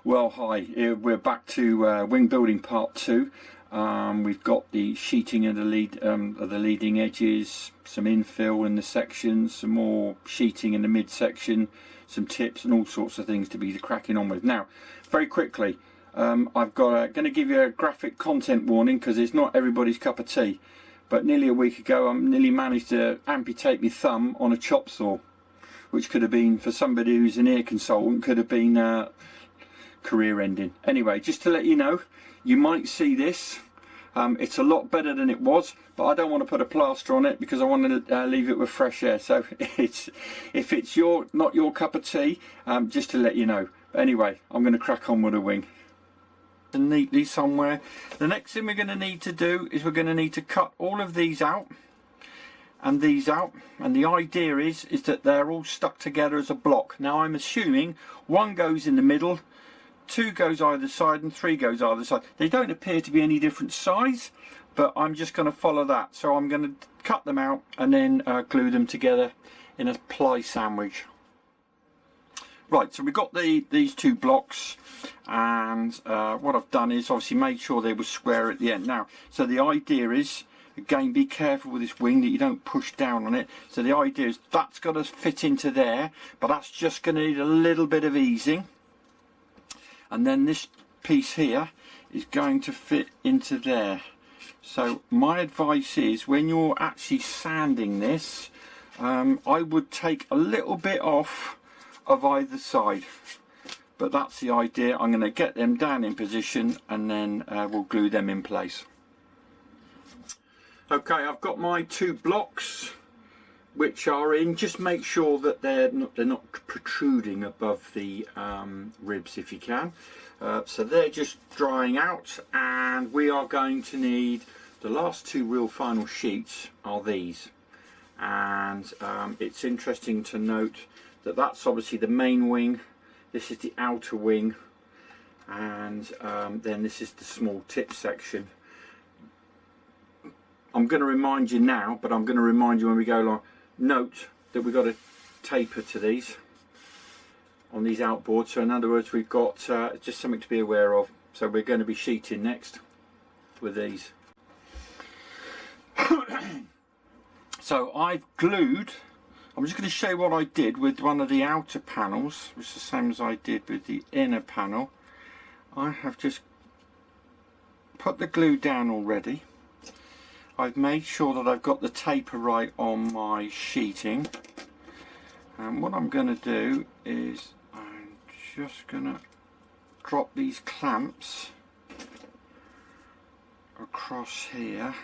Well, hi, we're back to wing building part 2. We've got the sheeting of the leading edges, some infill in the sections, some more sheeting in the midsection, some tips and all sorts of things to be cracking on with. Now, very quickly, I've got going to give you a graphic content warning because it's not everybody's cup of tea. But nearly a week ago, I nearly managed to amputate my thumb on a chop saw, which could have been, for somebody who's an ear consultant, could have been career ending. Anyway, just to let you know, you might see this. It's a lot better than it was, but I don't want to put a plaster on it because I want to leave it with fresh air. So if it's not your cup of tea, just to let you know. But anyway, I'm going to crack on with the wing. Neatly somewhere. The next thing we're going to need to do is we're going to need to cut all of these out and these out, and the idea is that they're all stuck together as a block. Now I'm assuming one goes in the middle, 2 goes either side and 3 goes either side. They don't appear to be any different size, but I'm just going to follow that. So I'm going to cut them out and then glue them together in a ply sandwich. Right, so we've got these 2 blocks, and what I've done is obviously made sure they were square at the end. Now, so the idea is, again, be careful with this wing that you don't push down on it. So the idea is that's got to fit into there, but that's just going to need a little bit of easing. And then this piece here is going to fit into there. So my advice is, when you're actually sanding this, I would take a little bit off of either side. But that's the idea. I'm going to get them down in position and then we'll glue them in place. Okay, I've got my 2 blocks which are in. Just make sure that they're not protruding above the ribs if you can. So they're just drying out, and we are going to need the last 2 real final sheets are these. And it's interesting to note that that's obviously the main wing, this is the outer wing, and then this is the small tip section. I'm going to remind you now, but I'm going to remind you when we go along. Note that we've got a taper to these on these outboards. So in other words, we've got just something to be aware of. So we're going to be sheeting next with these. So I've glued. I'm just going to show you what I did with one of the outer panels, which is the same as I did with the inner panel. I have just put the glue down already. I've made sure that I've got the taper right on my sheeting, and what I'm going to do is I'm just going to drop these clamps across here,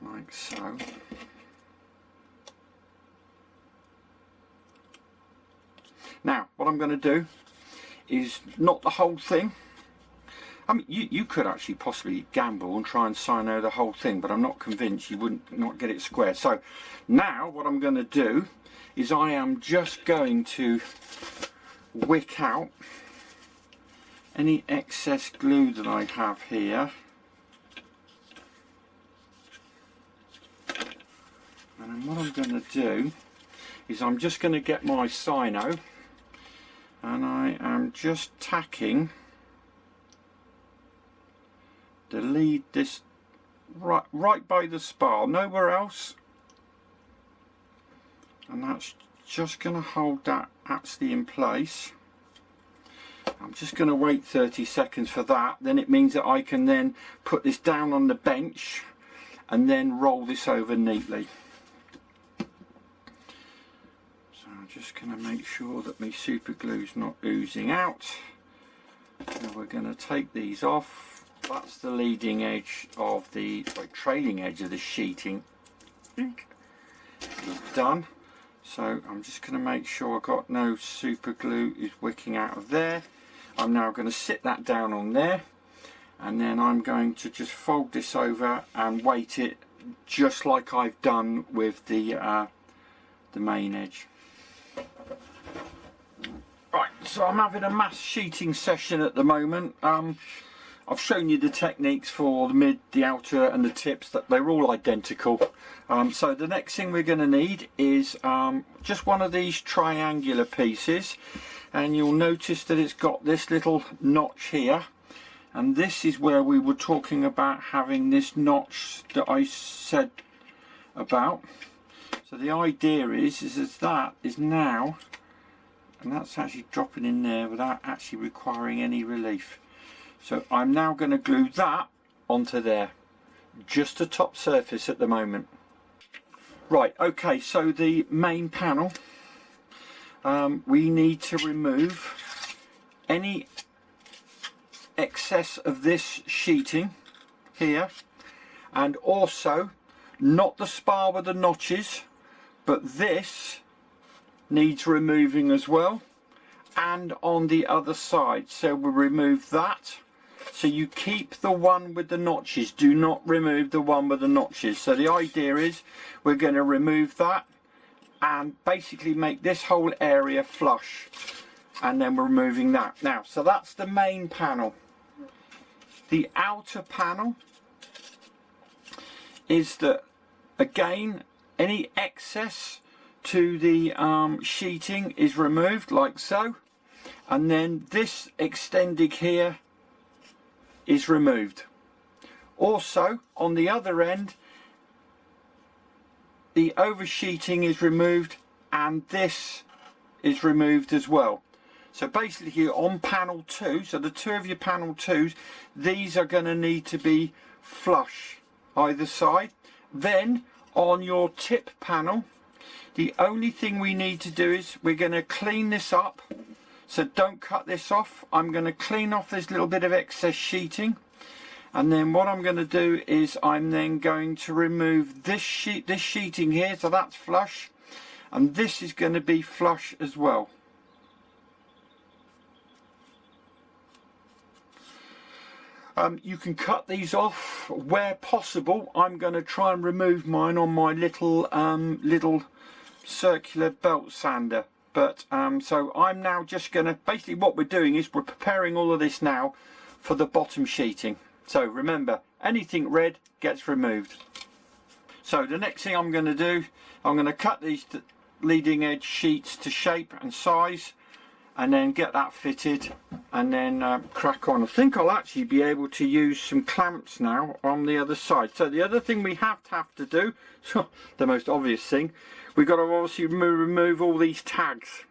like so. Now what I'm going to do is not the whole thing. I mean, you could actually possibly gamble and try and sino the whole thing, but I'm not convinced you wouldn't not get it square. So now what I'm going to do is I am just going to wick out any excess glue that I have here, and then what I'm going to do is I'm just going to get my sino, and I am just tacking the lead, this right by the spar, nowhere else, and that's just going to hold that actually in place. I'm just going to wait 30 seconds for that. Then it means that I can then put this down on the bench and then roll this over neatly. Just going to make sure that my super glue's not oozing out. Now we're going to take these off. That's the leading edge of the trailing edge of the sheeting. Done. So I'm just going to make sure I've got no super glue is wicking out of there. I'm now going to sit that down on there, and then I'm going to just fold this over and weight it just like I've done with the main edge. Right, so I'm having a mass sheeting session at the moment. I've shown you the techniques for the mid, the outer and the tips, that they're all identical. So the next thing we're going to need is just one of these triangular pieces, and you'll notice that it's got this little notch here, and this is where we were talking about having this notch that I said about. So the idea is that is now, and that's actually dropping in there without actually requiring any relief. So I'm now going to glue that onto there, just the top surface at the moment. Right, okay, so the main panel, we need to remove any excess of this sheeting here, and also not the spar with the notches, but this needs removing as well, and on the other side. So we'll remove that. So you keep the one with the notches, do not remove the one with the notches. So the idea is we're going to remove that and basically make this whole area flush, and then we're removing that. Now, so that's the main panel. The outer panel is that, again, any excess to the sheeting is removed like so, and then this extending here is removed. Also on the other end, the oversheeting is removed, and this is removed as well. So basically on panel 2, so the two of your panel 2s, these are going to need to be flush either side. Then on your tip panel, the only thing we need to do is we're going to clean this up. So don't cut this off. I'm going to clean off this little bit of excess sheeting, and then what I'm going to do is I'm then going to remove this sheeting here, so that's flush, and this is going to be flush as well. You can cut these off where possible. I'm going to try and remove mine on my little circular belt sander. But so I'm now just going to, basically what we're doing is we're preparing all of this now for the bottom sheeting. So remember, anything red gets removed. So the next thing I'm going to do, I'm going to cut these leading edge sheets to shape and size, and then get that fitted, and then crack on. I think I'll actually be able to use some clamps now on the other side. So the other thing we have to do, the most obvious thing, we've got to obviously remove all these tags,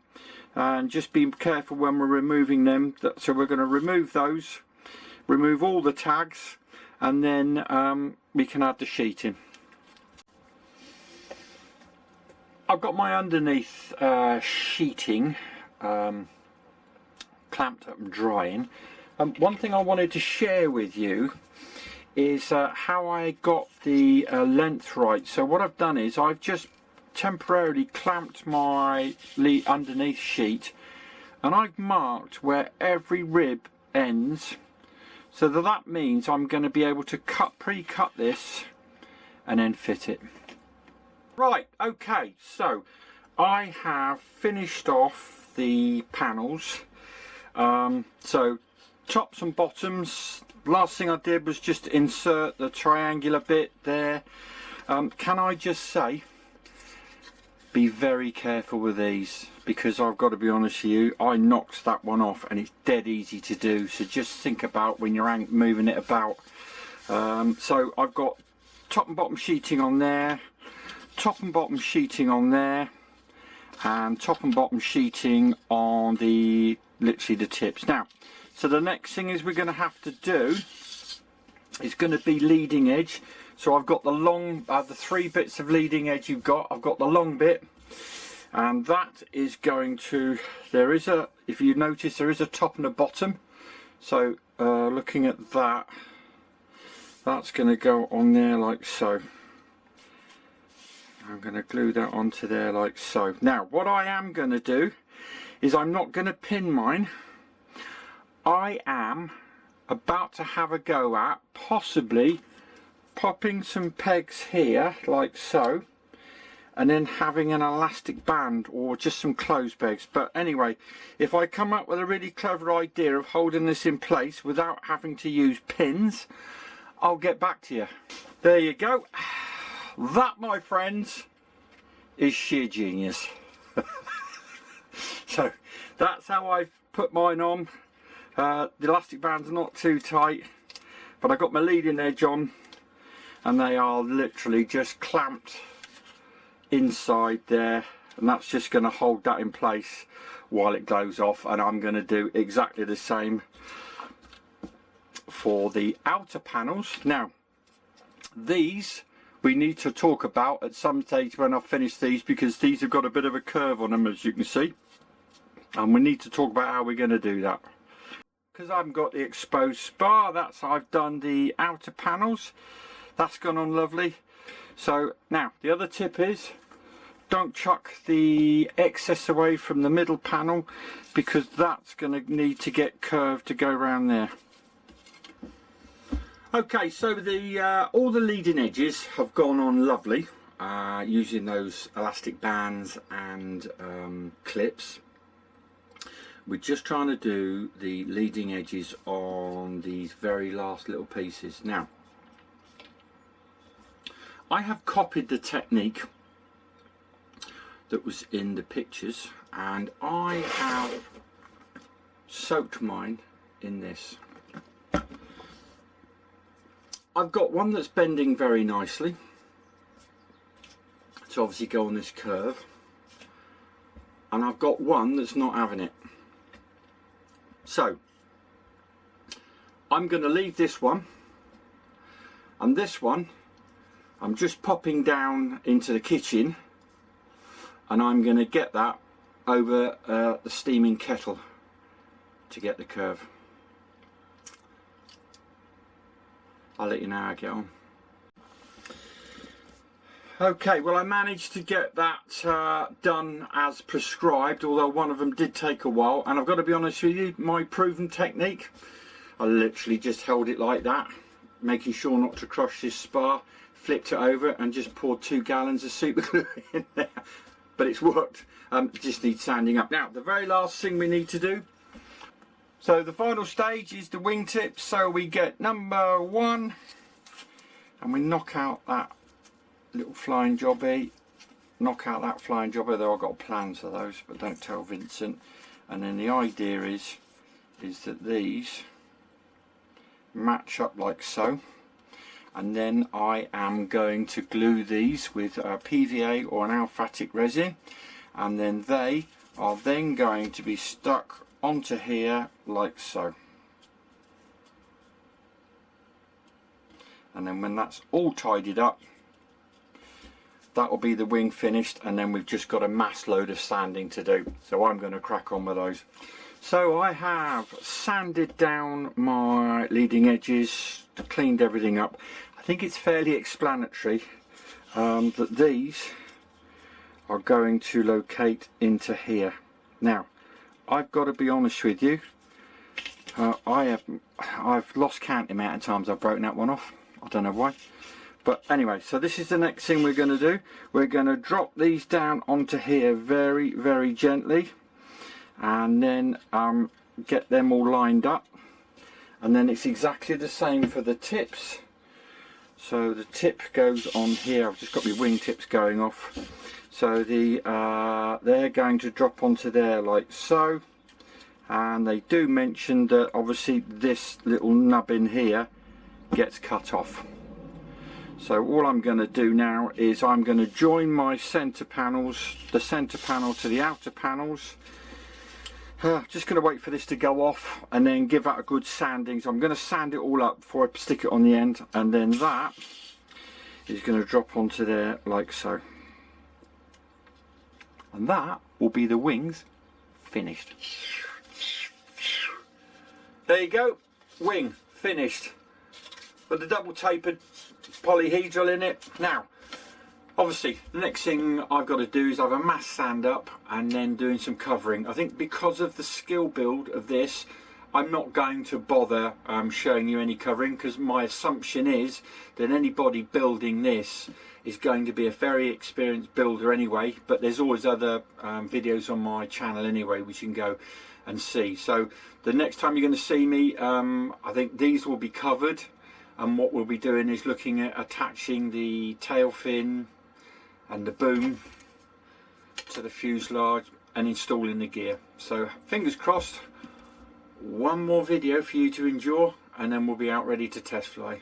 and just be careful when we're removing them. So we're going to remove those, remove all the tags, and then we can add the sheeting. I've got my underneath sheeting clamped up and drying. One thing I wanted to share with you is how I got the length right. So what I've done is I've just temporarily clamped my underneath sheet, and I've marked where every rib ends, so that means I'm going to be able to pre-cut this and then fit it. Right, okay, so I have finished off the panels. So tops and bottoms, last thing I did was just insert the triangular bit there. Can I just say, be very careful with these, because I've got to be honest with you, I knocked that one off and it's dead easy to do, so just think about when you're moving it about. So I've got top and bottom sheeting on there, top and bottom sheeting on there, and top and bottom sheeting on the literally the tips. Now, so the next thing is we're going to have to do is going to be leading edge. So I've got the long, the 3 bits of leading edge you've got. I've got the long bit, and that is going to, there is a, if you notice, there is a top and a bottom. So looking at that, that's going to go on there like so. I'm going to glue that onto there like so. Now what I am going to do is I'm not going to pin mine. I am about to have a go at possibly popping some pegs here like so, and then having an elastic band or just some clothes pegs. But anyway, if I come up with a really clever idea of holding this in place without having to use pins, I'll get back to you. There you go. That, my friends, is sheer genius. So that's how I've put mine on. The elastic band's not too tight, but I got my leading edge on, and they are literally just clamped inside there, and that's just going to hold that in place while it goes off. And I'm going to do exactly the same for the outer panels. Now these we need to talk about at some stage when I've finished these, because these have got a bit of a curve on them, as you can see, and we need to talk about how we're going to do that. Because I haven't got the exposed spar, I've done the outer panels, that's gone on lovely. So now the other tip is, don't chuck the excess away from the middle panel, because that's going to need to get curved to go around there. Okay, so the all the leading edges have gone on lovely using those elastic bands and clips. We're just trying to do the leading edges on these very last little pieces. Now, I have copied the technique that was in the pictures, and I have soaked mine in this. I've got one that's bending very nicely to obviously go on this curve, and I've got one that's not having it. So I'm going to leave this one, and this one I'm just popping down into the kitchen, and I'm going to get that over the steaming kettle to get the curve. I'll let you know how I get on. Okay, well, I managed to get that done as prescribed, although one of them did take a while. And I've got to be honest with you, my proven technique, I literally just held it like that, making sure not to crush this spar, flipped it over and just poured 2 gallons of super glue in there. But it's worked. It just needs sanding up. Now, the very last thing we need to do, so the final stage is the wingtips. So we get number 1 and we knock out that little flying jobby, knock out that flying jobby, though I've got plans of those, but don't tell Vincent. And then the idea is that these match up like so, and then I am going to glue these with a PVA or an aliphatic resin, and then they are then going to be stuck onto here like so. And then when that's all tidied up, that will be the wing finished, and then we've just got a mass load of sanding to do. So I'm going to crack on with those. So I have sanded down my leading edges, cleaned everything up. I think it's fairly explanatory that these are going to locate into here. Now, I've got to be honest with you, I've lost count the amount of times I've broken that one off. I don't know why, but anyway, so this is the next thing we're going to do. We're going to drop these down onto here very, very gently, and then get them all lined up. And then it's exactly the same for the tips. So the tip goes on here. I've just got my wingtips going off. So they're going to drop onto there like so, and they do mention that obviously this little nub in here gets cut off. So all I'm going to do now is I'm going to join my center panels, the center panel to the outer panels. Just going to wait for this to go off and then give that a good sanding. So I'm going to sand it all up before I stick it on the end, and then that is going to drop onto there like so. And that will be the wings finished. There you go, wing finished. With the double tapered polyhedral in it. Now, obviously, the next thing I've got to do is have a mass sand up and then doing some covering. I think because of the skill build of this, I'm not going to bother showing you any covering, because my assumption is that anybody building this is going to be a very experienced builder anyway, but there's always other videos on my channel anyway which you can go and see. So the next time you're going to see me, I think these will be covered, and what we'll be doing is looking at attaching the tail fin and the boom to the fuselage and installing the gear. So fingers crossed, one more video for you to enjoy, and then we'll be out ready to test fly.